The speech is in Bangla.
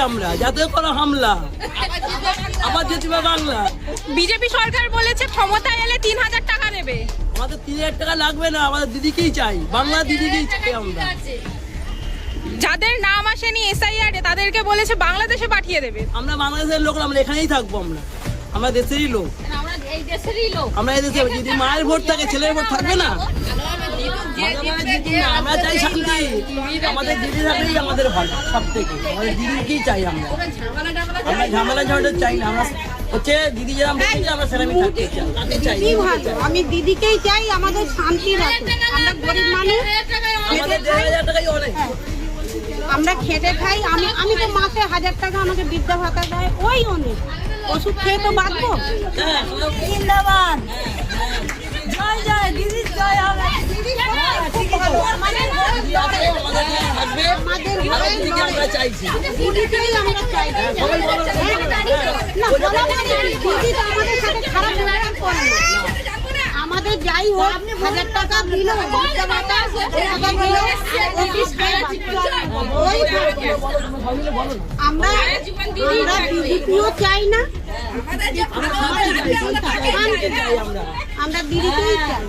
আমরা, যাতে কোনো হামলা আবার জিতবে বাংলা। বিজেপি সরকার বলেছে ক্ষমতায় এলে 3000 টাকা দেবে। আমাদের 3000 টাকা লাগবে না, আমাদের দিদিকেই চাই, বাংলা দিদিকেই চাই আমরা। যাদের নাম আসেনি এসআইআর তাদেরকে বলেছে বাংলাদেশে পাঠিয়ে দেবে। আমরা বাংলাদেশের লোক, আমরা এখানেই থাকবো, আমরা দেশেরই লোক, আমরা এই দেশে। যদি মায়ের ভোট থাকে, ছেলের ভোট থাকবে না? আমরা চাই শান্তি, আমাদের দিদি থাকলেই আমাদের ভালো, সব থেকে আমাদের দিদিকেই চাই আমরা। আমরা ঝামেলা ঝামেলা চাই না, আমরা হচ্ছে দিদি যেরকম বলছে আমরা সেরকমই থাকতে চাই, তাকে চাই। আমি দিদিকেই চাই, আমাদের শান্তি রাখে। আমরা গরিব মানুষ, আমাদের 1000 টাকাই অনেক। আমরা খেটে খাই। আমি তো মাসে 1000 টাকা আমাকে বৃদ্ধা ভাতা দেয়, ওই অনেক। ওষুধ খেয়ে তো বাঁচবো। জিন্দাবাদ, জয় জয় দিদি, জয় হবে। আমরা চাইছি দিদিকেই আমরা চাই। আমাদের যাই হোক, 1000 টাকা দিল, আমরা বিজেপিও চাই না, আমরা দিদিকেই চাই।